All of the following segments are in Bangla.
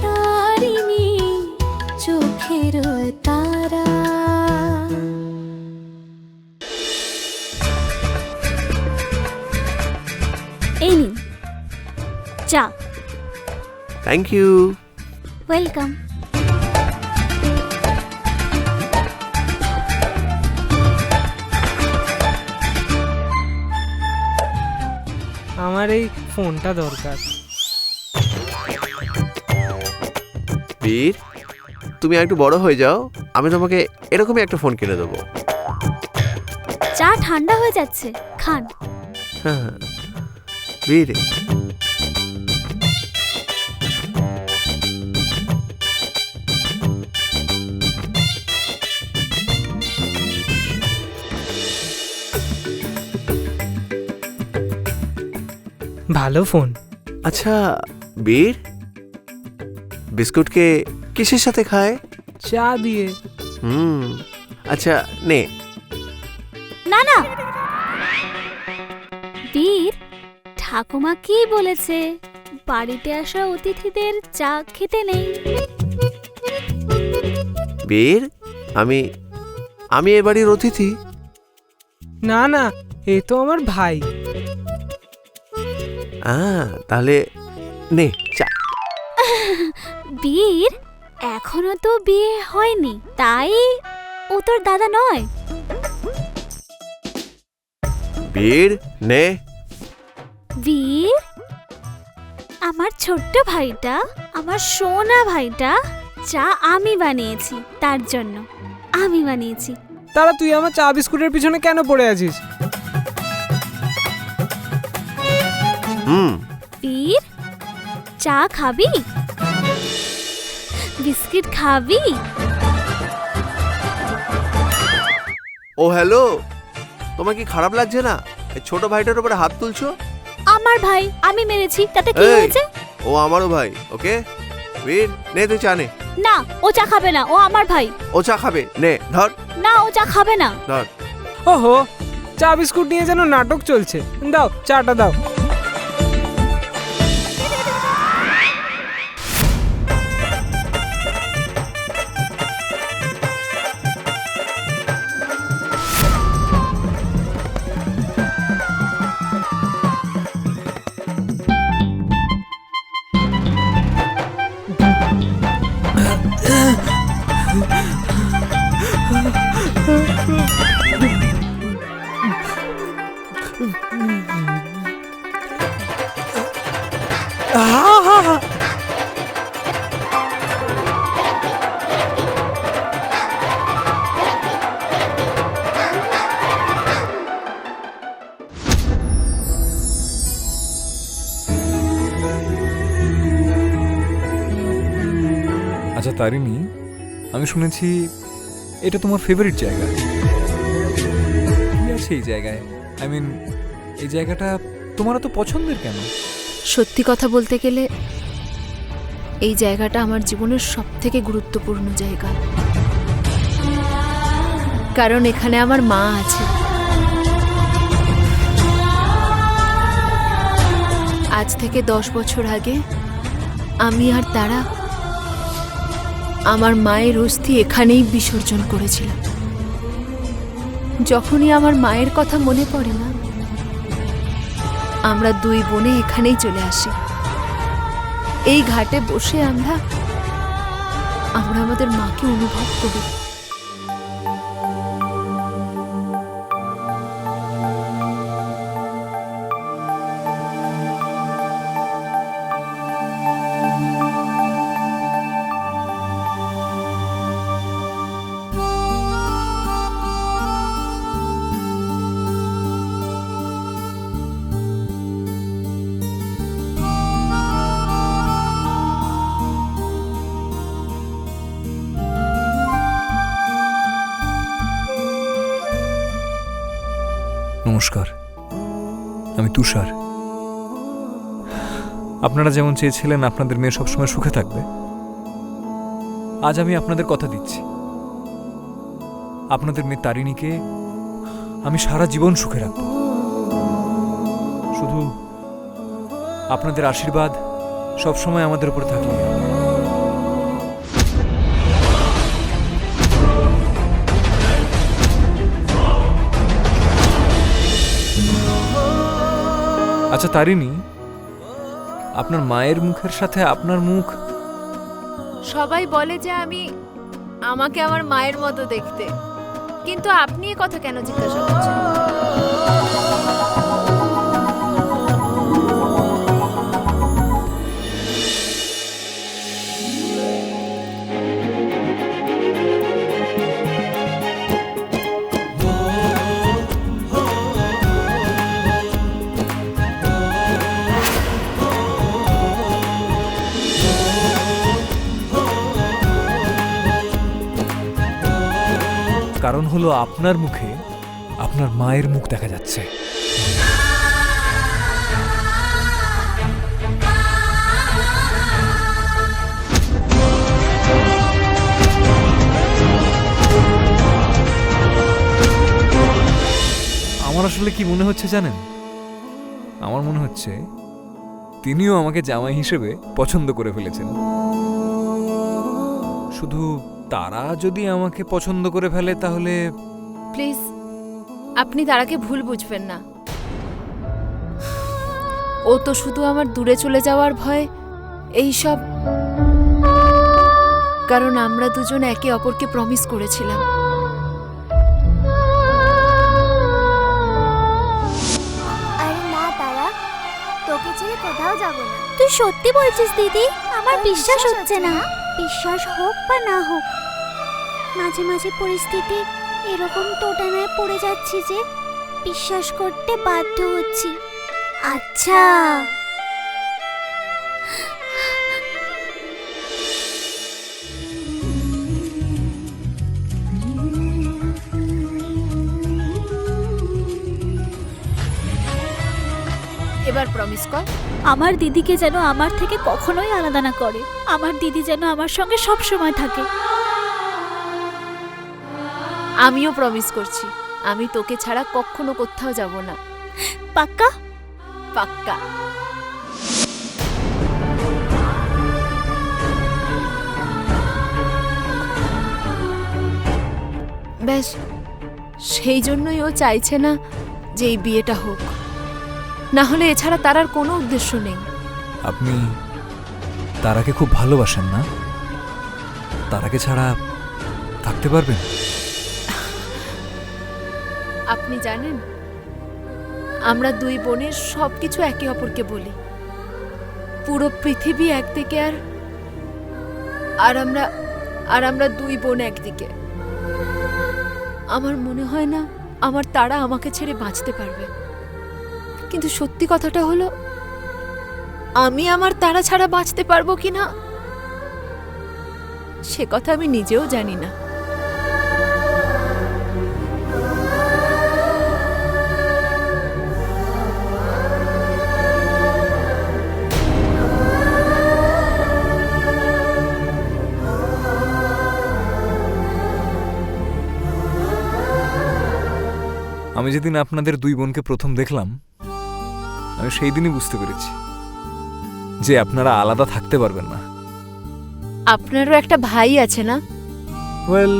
তারিণী চোখের তারা। এই নিন চা। Thank you. ওয়েলকাম। আমার এই ফোনটা দরকার। বীর, তুমি একটু বড় হয়ে যাও, আমি তোমাকে এরকমই একটা ফোন কিনে দেবো। চা ঠান্ডা হয়ে যাচ্ছে, খান। হ্যাঁ বীর, ভালো ফোন। আচ্ছা বীর, বিস্কুটকে কিসের সাথে খায়? চা দিয়ে। আচ্ছা নে। না না বীর, ঠাকুমা কি বলেছে, বাড়িতে আসা অতিথিদের চা খেতে নেই। বীর, আমি আমি এ বাড়ির অতিথি। না না, এ তো আমার ভাই। তাহলে নে চা। বীর, এখনো তো বিয়ে হয়নি, তাই ও তোর দাদা নয়। বীর নে। বীর, আমার ছোট্ট ভাইটা, আমার সোনা ভাইটা, চা আমি বানিয়েছি, তার জন্য আমি বানিয়েছি। তারা তুই আমার চা বিস্কুটের পিছনে কেন পড়ে আছিস? বীর, চা খাবি? বিস্কিট খাবি? ও হ্যালো, তোমার কি খারাপ লাগছে না এই ছোট ভাইটার উপরে হাত তুলছো? আমার ভাই, আমি মেরেছি, তাতে কি হয়েছে? ও আমারও ভাই, ওকে? বীর নে তুই চা নে। না, ও চা খাবে না, ও আমার ভাই। ও চা খাবে, নে ধর। না, ও চা খাবে না। ধর। ওহো, চা বিস্কুট নিয়ে যেন নাটক চলছে। দাও চাটা দাও। আচ্ছা তারিণী, আমি শুনেছি এটা তোমার ফেভারিট জায়গা। কি আছে এই জায়গায়? আই মিন, এই জায়গাটা তোমার এত পছন্দের কেন? সত্যি কথা বলতে গেলে এই জায়গাটা আমার জীবনের সবথেকে গুরুত্বপূর্ণ জায়গা, কারণ এখানে আমার মা আছে। আজ থেকে 10 বছর আগে আমি আর তারা আমার মায়ের অস্থি এখানেই বিসর্জন করেছিলাম। যখনই আমার মায়ের কথা মনে পড়ে না, আমরা দুই বোনে এখানেই চলে আসি। এই ঘাটে বসে আমরা আমাদের মাকে অনুভব করি। নমস্কার, আমি তুষার। আপনারা যেমন চেয়েছিলেন আপনাদের মেয়ে সবসময় সুখে থাকবে, আজ আমি আপনাদের কথা দিচ্ছি, আপনাদের মেয়ে তারিণীকে আমি সারা জীবন সুখে রাখব। শুধু আপনাদের আশীর্বাদ সবসময় আমাদের উপর থাকলে। আচ্ছা তারিণী, আপনার মায়ের মুখের সাথে আপনার মুখ সবাই বলে যে আমাকে আমার মায়ের মতো দেখতে, কিন্তু আপনি এ কথা কেন জিজ্ঞাসা করছেন? কারণ হলো আপনার মুখে আপনার মায়ের মুখ দেখা যাচ্ছে। আমার আসলে কি মনে হচ্ছে জানেন? আমার মনে হচ্ছে তিনিও আমাকে জামাই হিসেবে পছন্দ করে ফেলেছেন। শুধু তারা যদি আমাকে পছন্দ করে ফেলে তাহলে প্লিজ আপনি তারাকে ভুল বুঝবেন না। ও তো শুধু আমার দূরে চলে যাওয়ার ভয় এই সব, কারণ আমরা দুজন একে অপরকে প্রমিস করেছিলাম। আরে না তারা, তোকে ছেড়ে কোথাও যাব না। তুই সত্যি বলছিস দিদি? আমার বিশ্বাস হচ্ছে না। বিশ্বাস হোক বা না হোক, মাঝে মাঝে পরিস্থিতি এরকম দোটানায় পড়ে যাচ্ছি যে বিশ্বাস করতে বাধ্য হচ্ছি। আচ্ছা, এবার প্রমিস কর। আমার দিদিকে যেন আমার থেকে কখনোই আলাদা না করে। আমার দিদি যেন আমার সঙ্গে সব সময় থাকে। আমিও প্রমিস করছি, আমি তোকে ছাড়া কখনো কোথাও যাব না। পাক্কা? পাক্কা। ব্যাস সেই জন্যই ও চাইছে না যে এই বিয়েটা হোক, না হলে এছাড়া তার আর কোনো উদ্দেশ্য নেই। আপনি তারাকে খুব ভালোবাসেন না? তারাকে ছাড়া থাকতে পারবেন? আপনি জানেন, আমরা দুই বোনের সবকিছু একে অপরকে বলি। পুরো পৃথিবী একদিকে আর আমরা দুই বোন একদিকে। আমার মনে হয় না আমার তারা আমাকে ছেড়ে বাঁচতে পারবে, কিন্তু সত্যি কথাটা হলো আমি আমার তারা ছাড়া বাঁচতে পারবো কিনা সে কথা আমি নিজেও জানি না। আমি যেদিন আপনাদের দুই বোনকে প্রথম দেখলাম, আমি সেই দিনই বুঝতে পেরেছি যে আপনারা আলাদা থাকতে পারবেন না। আপনারও একটা ভাই আছে না? ওয়েল,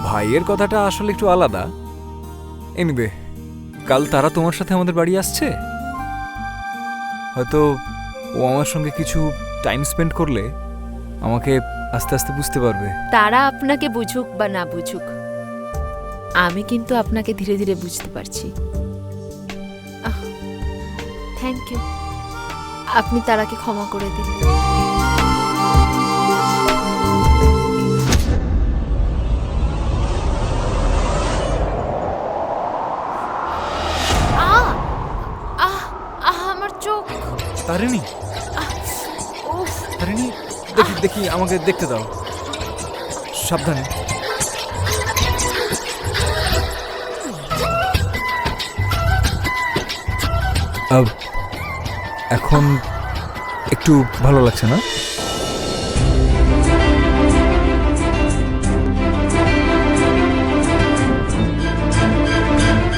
ভাইয়ের কথাটা আসলে একটু আলাদা। এনিওয়ে, কাল তারা তোমার সাথে আমাদের বাড়ি আসছে। হয়তো ও আমার সঙ্গে কিছু টাইম স্পেন্ড করলে আমাকে আস্তে আস্তে বুঝতে পারবে। তারা আপনাকে বুঝুক বা না বুঝুক, আমি কিন্তু আপনাকে ধীরে ধীরে বুঝতে পারছি। থ্যাংক ইউ, আপনি তারাকে ক্ষমা করে দিন। আমার চোখ। তারিণী, উফ, তারিণী, দেখি দেখি, আমাকে দেখতে দাও, সাবধানে। এখন একটু ভালো লাগছে না?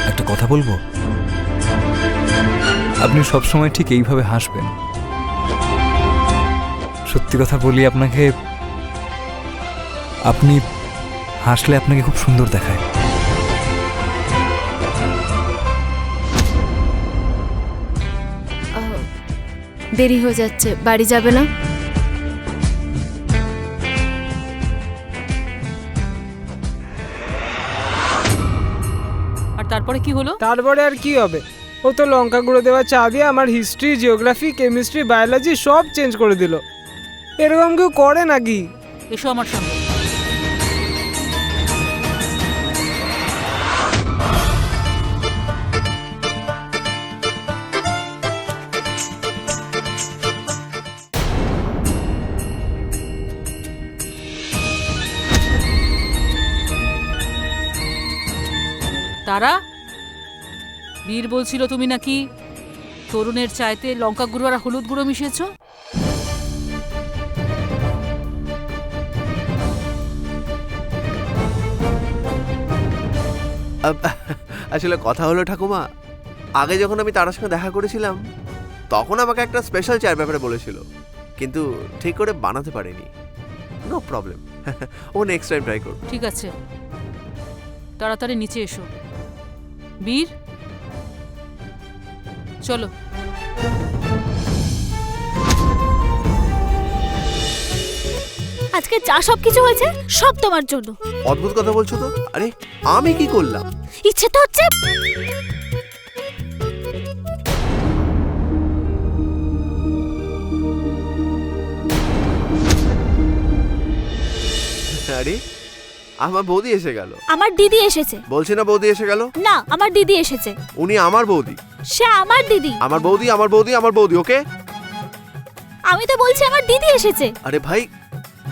একটা কথা বলবো? আপনি সবসময় ঠিক এইভাবে হাসবেন। সত্যি কথা বলি আপনাকে, আপনি হাসলে আপনাকে খুব সুন্দর দেখায়। দেরি হয়ে যাচ্ছে, বাড়ি যাবে না? আর তারপরে কি হলো? তারপরে আর কি হবে, ও তো লঙ্কা গুঁড়ো দেওয়া চা দিয়ে আমার হিস্ট্রি, জিওগ্রাফি, কেমিস্ট্রি, বায়োলজি সব চেঞ্জ করে দিল। এরকম কেউ করে নাকি? এসো আমার সঙ্গে। তারা, বীর বলছিল তুমি নাকি তরুণের চাইতে লঙ্কা গুঁড়ো আর হলুদ গুঁড়ো মিশিয়েছো। আসলে কথা হলো ঠাকুমা, আগে যখন আমি তার সঙ্গে দেখা করেছিলাম তখন আমাকে একটা স্পেশাল চায়ের ব্যাপারে বলেছিল, কিন্তু ঠিক করে বানাতে পারিনি। নো প্রবলেম, ও নেক্সট টাইম ট্রাই করব। ঠিক আছে, তাড়াতাড়ি নিচে এসো। বীর, চলো। আজকে যা সব কিছু হয়েছে সব তোমার জন্য। অদ্ভুত কথা বলছো তো। আরে আমি কি করলাম? ইচ্ছে তো হচ্ছে। আরে আমার বৌদি এসে গেল। আমার দিদি এসেছে। বলছি না বৌদি এসে গেল। না, আমার দিদি এসেছে। উনি আমার বৌদি। সে আমার দিদি। আমার বৌদি, আমার বৌদি, আমার বৌদি। ওকে, আমি তো বলছি আমার দিদি এসেছে। আরে ভাই,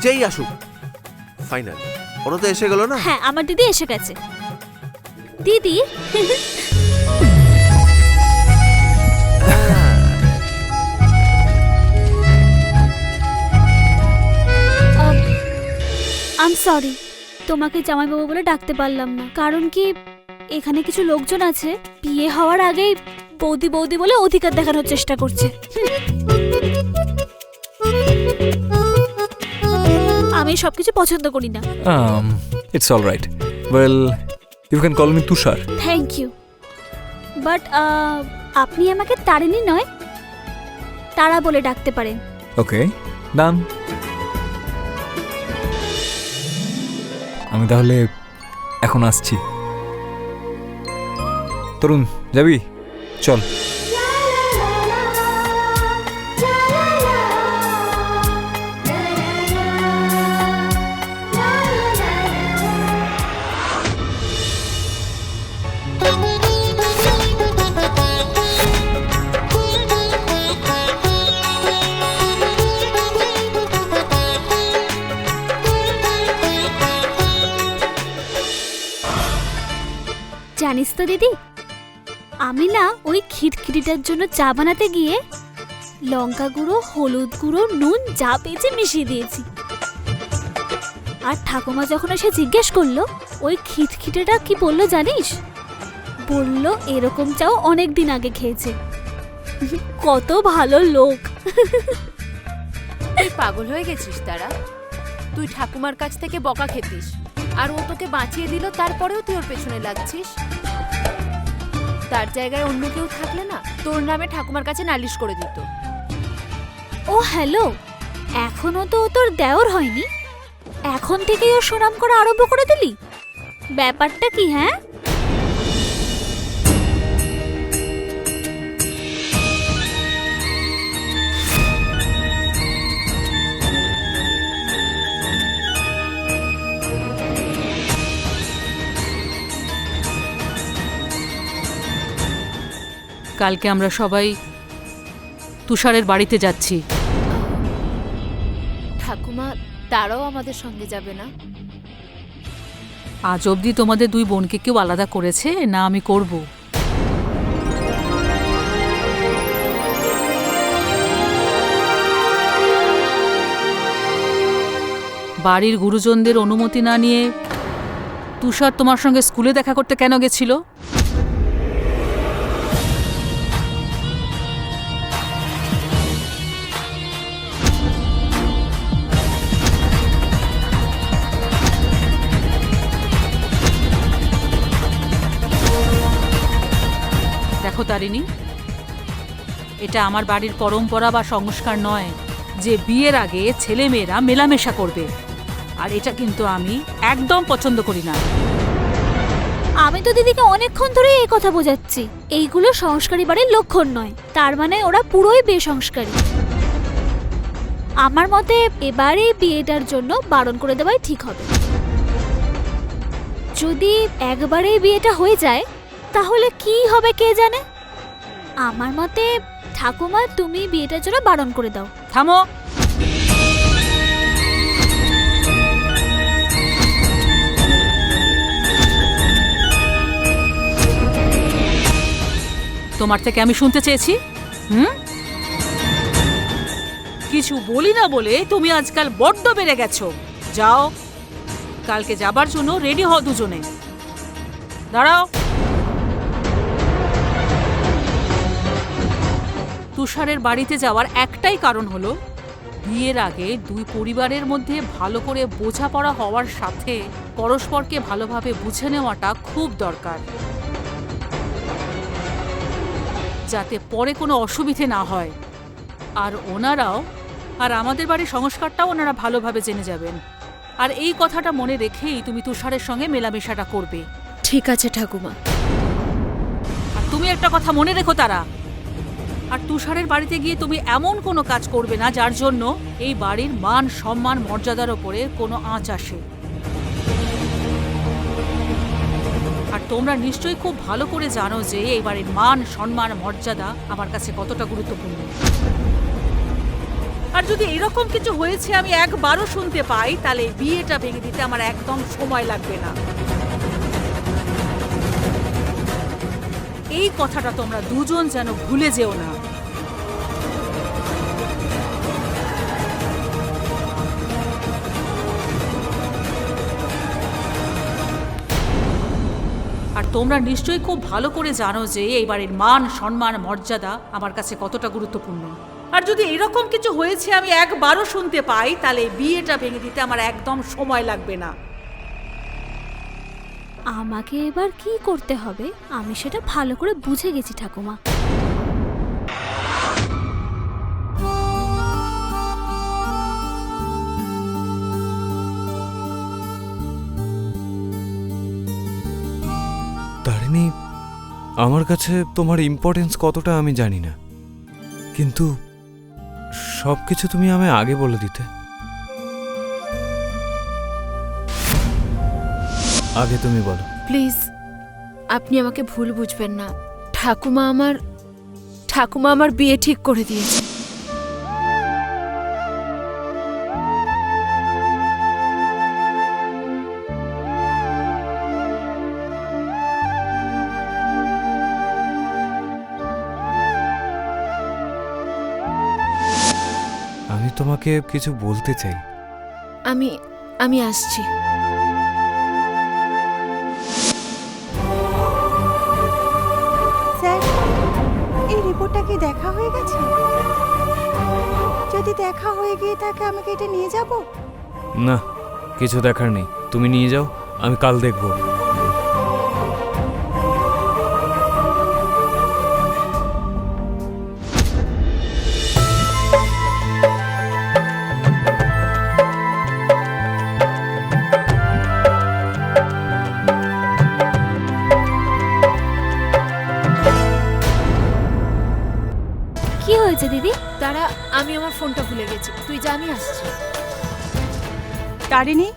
যেই আসুক ফাইনাল, ওরা তো এসে গেল না। হ্যাঁ, আমার দিদি এসে গেছে। দিদি, আই এম সরি, তোমাকে জামাইবাবু বলে ডাকতে পারলাম না। কারণ কি, এখানে কিছু লোকজন আছে বিয়ে হওয়ার আগেই বৌদি বৌদি বলে অধিকার দেখানোর চেষ্টা করছে। আমি সবকিছু পছন্দ করি না। It's all right, well you can call me Tushar. Thank you, but আপনি আমাকে তারিণী নয় তারা বলে ডাকতে পারেন। ওকে, ডান। আমি তাহলে এখন আসছি। তরুণ, যাবি? চল। জানিস তো দিদি, আমি না ওই খিটখিটিটার জন্য চা বানাতে গিয়ে লঙ্কা গুঁড়ো, হলুদ গুঁড়ো, নুন যা পেয়েছি মিশিয়ে দিয়েছি। আর ঠাকুমা যখন এসে জিজ্ঞেস করলো ওই খিটখিটেটা কি বললো জানিস? বললো এরকম চাও অনেক দিন আগে খেয়েছে। কত ভালো লোক। তুই পাগল হয়ে গেছিস তারা? তুই ঠাকুমার কাছ থেকে বকা খেতিস, আর ও তোকে বাঁচিয়ে দিল, তারপরেও তুই ওর পেছনে লাগছিস। তার জায়গায় অন্য কেউ থাকলে না তোর নামে ঠাকুমার কাছে নালিশ করে দিত। ও হ্যালো, এখনো তো ও তোর দেওর হয়নি, এখন থেকেই ও সুনাম করা আরম্ভ করে দিলি? ব্যাপারটা কি? হ্যাঁ, কালকে আমরা সবাই তুষারের বাড়িতে যাচ্ছি। ঠাকুমা, তারাও আমাদের সঙ্গে যাবে না? আজ অবধি তোমাদের দুই বোনকে কেউ আলাদা করেছে না আমি করব? বাড়ির গুরুজনদের অনুমতি না নিয়ে তুষার তোমার সঙ্গে স্কুলে দেখা করতে কেন গেছিল? দেখো তারিণী, এটা আমার বাড়ির পরম্পরা বা সংস্কার নয় যে বিয়ের আগে ছেলে মেয়েরা মেলামেশা করবে। আর এটা কিন্তু আমি একদম পছন্দ করি না। আমি তো দিদিকে অনেকক্ষণ ধরে এই কথা বোঝাচ্ছি, এইগুলো সংস্কারী বাড়ির লক্ষণ নয়। তার মানে ওরা পুরোই বেসংস্কারী। আমার মতে এবার এই বিয়েটার জন্য বারণ করে দেওয়াই ঠিক হবে। যদি একবারে বিয়েটা হয়ে যায় তাহলে কি হবে কে জানে। আমার মতে ঠাকুমা তুমি বিয়েটার জন্য বারণ করে দাও। থামো। তোমার থেকে আমি শুনতে চেয়েছি কিছু বলি না বলে তুমি আজকাল বড্ড বেড়ে গেছো। যাও, কালকে যাবার জন্য রেডি হও দুজনে। দাঁড়াও। তুষারের বাড়িতে যাওয়ার একটাই কারণ হলো বিয়ের আগে দুই পরিবারের মধ্যে ভালো করে বোঝাপড়া হওয়ার সাথে পরস্পরকে ভালোভাবে বুঝে নেওয়াটা খুব দরকার, যাতে পরে কোনো অসুবিধে না হয়। আর ওনারাও আর আমাদের বাড়ির সংস্কারটাও ওনারা ভালোভাবে জেনে যাবেন। আর এই কথাটা মনে রেখেই তুমি তুষারের সঙ্গে মেলামেশাটা করবে। ঠিক আছে ঠাকুমা। আর তুমি একটা কথা মনে রেখো তারা, আর তুষারের বাড়িতে গিয়ে তুমি এমন কোনো কাজ করবে না যার জন্য এই বাড়ির মান সম্মান মর্যাদার ওপরে কোনো আঁচ আসে। আর তোমরা নিশ্চয়ই খুব ভালো করে জানো যে এই বাড়ির মান সম্মান মর্যাদা আমার কাছে কতটা গুরুত্বপূর্ণ। আর যদি এরকম কিছু হয়েছে আমি একবারও শুনতে পাই তাহলে বিয়েটা ভেঙে দিতে আমার একদম সময় লাগবে না। এই কথাটা তোমরা দুজন যেন ভুলে যেও না। আর তোমরা নিশ্চয়ই খুব ভালো করে জানো যে এই বাড়ির মান সম্মান মর্যাদা আমার কাছে কতটা গুরুত্বপূর্ণ। আর যদি এরকম কিছু হয়েছে আমি একবারও শুনতে পাই তাহলে বিয়েটা ভেঙে দিতে আমার একদম সময় লাগবে না। আমাকে এবার কি করতে হবে আমি সেটা ভালো করে বুঝে গেছি ঠাকুমা। তারিণী, আমার কাছে তোমার ইম্পর্টেন্স কতটা আমি জানি না, কিন্তু সব কিছু তুমি আমায় আগে বলে দিতে। আগে তুমি বলো। প্লিজ, আপনি আমাকে ভুল বুঝবেন না। ঠাকুমা আমার বিয়ে ঠিক করে দিয়েছে। আমি তোমাকে কিছু বলতে চাই। আমি আসছি। স্যার, এই রিপোর্টটা কি দেখা হয়ে গেছে? যদি দেখা হয়ে গিয়ে থাকে আমাকে এটা নিয়ে যাব? না, কিছু দেখার নেই, তুমি নিয়ে যাও, আমি কাল দেখবো। কি হয়েছে দিদি? তারা, আমি আমার ফোনটা ভুলে গেছি। তুই যা, আমি আসছি। তারিণী,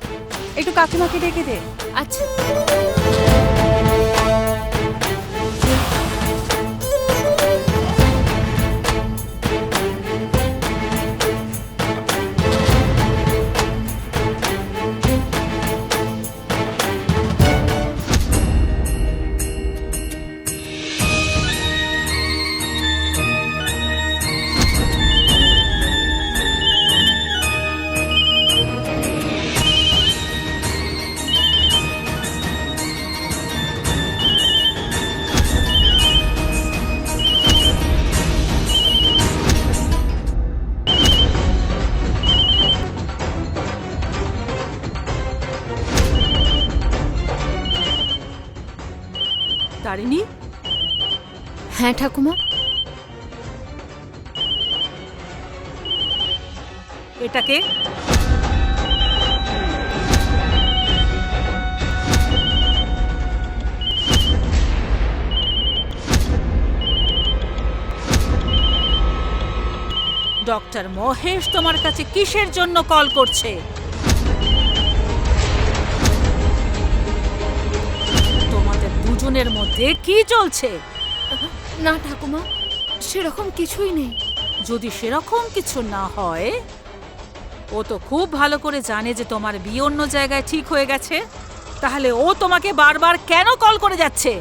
একটু কাকিমাকে ডেকে দে। আচ্ছা। তারিণী, হ্যাঁ ঠাকুমা। এটাকে ডক্টর মহেশ তোমার কাছে কিসের জন্য কল করছে? তোমাদের দুজনের মধ্যে কি চলছে? না ঠাকুমা, সেরকম কিছুই নেই। যদি সেরকম কিছু না হয়, ও তো খুব ভালো করে জানে যে তোমার বিয়ে অন্য জায়গায় ঠিক হয়ে গেছে, তাহলে ও তোমাকে বারবার কেন কল করে যাচ্ছে?